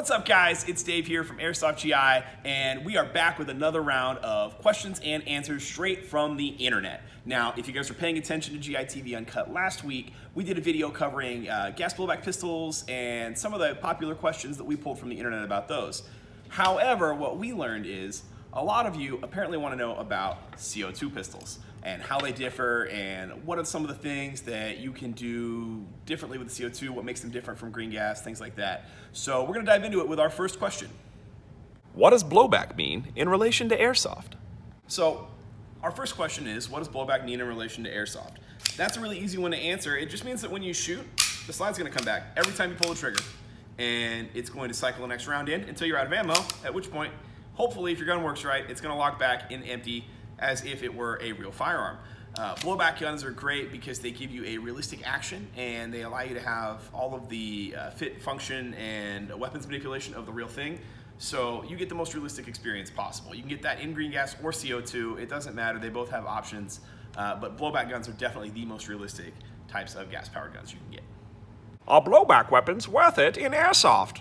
What's up, guys? It's Dave here from Airsoft GI, and we are back with another round of questions and answers straight from the internet. Now, if you guys were paying attention to GI TV Uncut last week, we did a video covering gas blowback pistols and some of the popular questions that we pulled from the internet about those. However, what we learned is a lot of you apparently want to know about CO2 pistols and how they differ and what are some of the things that you can do differently with the CO2, what makes them different from green gas, things like that. So we're going to dive into it with our first question. What does blowback mean in relation to airsoft? So our first question is, what does blowback mean in relation to airsoft? That's a really easy one to answer. It just means that when you shoot, the slide's going to come back every time you pull the trigger, and it's going to cycle the next round in until you're out of ammo, at which point, hopefully, if your gun works right, it's going to lock back in empty as if it were a real firearm. Blowback guns are great because they give you a realistic action and they allow you to have all of the fit, function, and weapons manipulation of the real thing. So you get the most realistic experience possible. You can get that in green gas or CO2. It doesn't matter. They both have options. But blowback guns are definitely the most realistic types of gas-powered guns you can get. Are blowback weapons worth it in airsoft?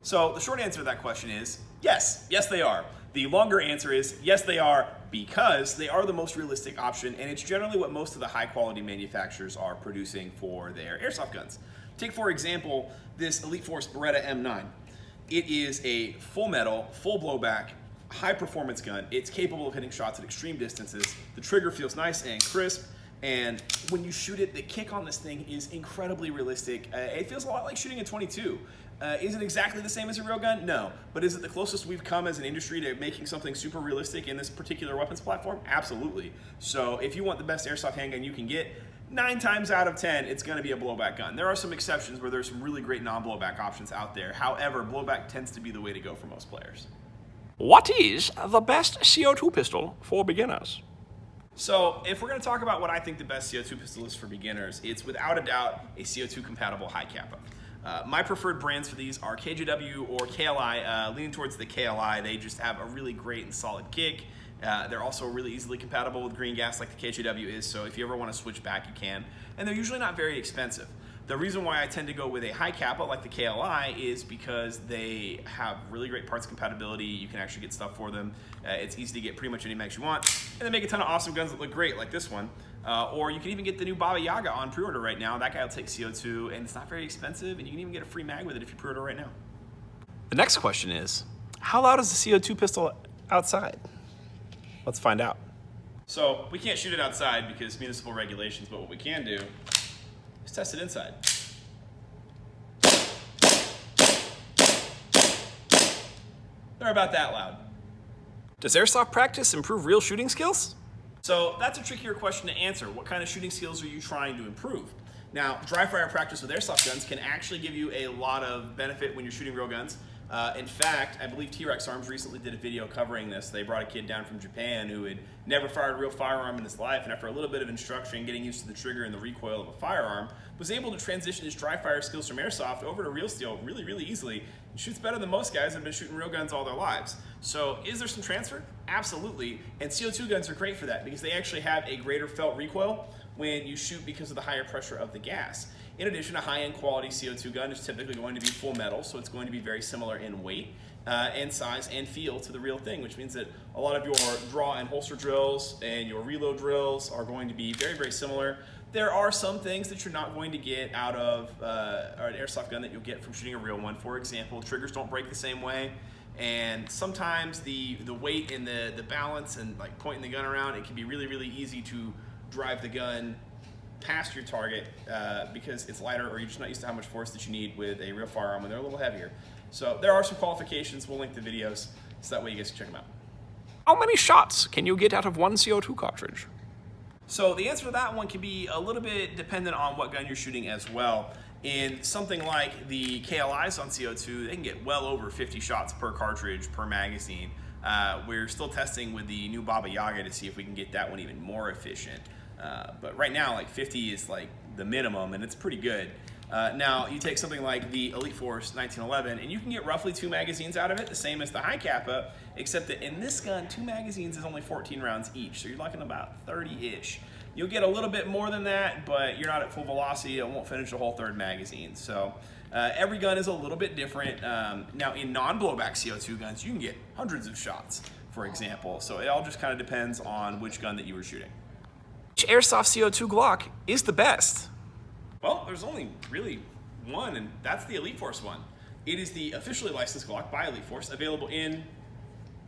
So the short answer to that question is yes. Yes, they are. The longer answer is yes, they are, because they are the most realistic option, and it's generally what most of the high-quality manufacturers are producing for their airsoft guns. Take, for example, this Elite Force Beretta M9. It is a full metal, full blowback, high-performance gun. It's capable of hitting shots at extreme distances. The trigger feels nice and crisp, and when you shoot it, the kick on this thing is incredibly realistic. It feels a lot like shooting a .22. Is it exactly the same as a real gun? No. But is it the closest we've come as an industry to making something super realistic in this particular weapons platform? Absolutely. So if you want the best airsoft handgun you can get, 9 times out of 10, it's going to be a blowback gun. There are some exceptions where there's some really great non-blowback options out there. However, blowback tends to be the way to go for most players. What is the best CO2 pistol for beginners? So if we're going to talk about what I think the best CO2 pistol is for beginners, it's without a doubt a CO2 compatible high capa. My preferred brands for these are KJW or KLI, leaning towards the KLI. They just have a really great and solid kick. They're also really easily compatible with green gas like the KJW is, so if you ever want to switch back, you can. And they're usually not very expensive. The reason why I tend to go with a high capa like the KLI is because they have really great parts compatibility. You can actually get stuff for them. It's easy to get pretty much any mags you want. And they make a ton of awesome guns that look great, like this one. Or you can even get the new Baba Yaga on pre-order right now. That guy will take CO2, and it's not very expensive, and you can even get a free mag with it if you pre-order right now. The next question is, how loud is the CO2 pistol outside? Let's find out. So we can't shoot it outside because municipal regulations, but what we can do is test it inside. They're about that loud. Does airsoft practice improve real shooting skills? So that's a trickier question to answer. What kind of shooting skills are you trying to improve? Now, dry fire practice with airsoft guns can actually give you a lot of benefit when you're shooting real guns. In fact, I believe T-Rex Arms recently did a video covering this. They brought a kid down from Japan who had never fired a real firearm in his life, and after a little bit of instruction, getting used to the trigger and the recoil of a firearm, was able to transition his dry fire skills from airsoft over to real steel really, really easily, and shoots better than most guys that have been shooting real guns all their lives. So is there some transfer? Absolutely, and CO2 guns are great for that because they actually have a greater felt recoil when you shoot because of the higher pressure of the gas. In addition, a high-end quality CO2 gun is typically going to be full metal, so it's going to be very similar in weight and size and feel to the real thing, which means that a lot of your draw and holster drills and your reload drills are going to be very, very similar. There are some things that you're not going to get out of an airsoft gun that you'll get from shooting a real one. For example, triggers don't break the same way, and sometimes the weight and the balance and like pointing the gun around, it can be really, really easy to drive the gun past your target because it's lighter, or you're just not used to how much force that you need with a real firearm when they're a little heavier. So there are some qualifications. We'll link the videos so that way you guys can check them out. How many shots can you get out of one CO2 cartridge? So the answer to that one can be a little bit dependent on what gun you're shooting as well. In something like the KLIs on CO2, they can get well over 50 shots per cartridge per magazine. We're still testing with the new Baba Yaga to see if we can get that one even more efficient. But right now, like 50 is like the minimum, and it's pretty good. Now, you take something like the Elite Force 1911, and you can get roughly 2 magazines out of it, the same as the high capa, except that in this gun, 2 magazines is only 14 rounds each, so you're looking about 30-ish. You'll get a little bit more than that, but you're not at full velocity. It won't finish the whole 3rd magazine. So Every gun is a little bit different. Now, in non-blowback CO2 guns, you can get hundreds of shots, for example. So it all just kind of depends on which gun that you were shooting. Which Airsoft CO2 Glock is the best? Well, there's only really one, and that's the Elite Force one. It is the officially licensed Glock by Elite Force, available in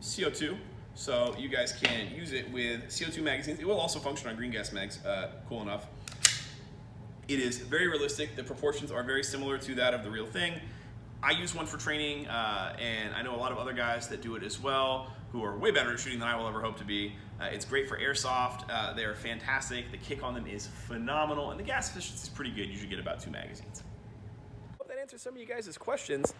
CO2. So you guys can use it with CO2 magazines. It will also function on green gas mags, cool enough. It is very realistic. The proportions are very similar to that of the real thing. I use one for training, and I know a lot of other guys that do it as well, who are way better at shooting than I will ever hope to be. It's great for airsoft. They are fantastic. The kick on them is phenomenal, and the gas efficiency is pretty good. You usually get about 2 magazines. That answers some of you guys' questions.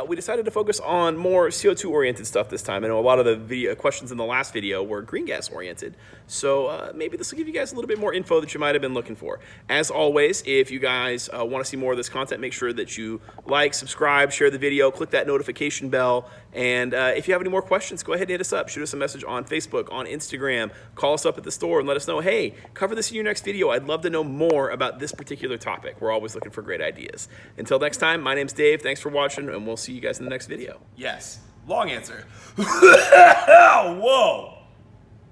We decided to focus on more CO2 oriented stuff this time. I know a lot of the questions in the last video were green gas oriented, so maybe this will give you guys a little bit more info that you might have been looking for. As always, if you guys want to see more of this content, make sure that you like, subscribe, share the video, click that notification bell, and if you have any more questions, go ahead and hit us up. Shoot us a message on Facebook, on Instagram, call us up at the store and let us know, hey, cover this in your next video. I'd love to know more about this particular topic. We're always looking for great ideas. Until next time, my name's Dave. Thanks for watching, and we'll see you guys in the next video. Yes. Long answer. Whoa.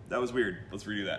That was weird. Let's redo that.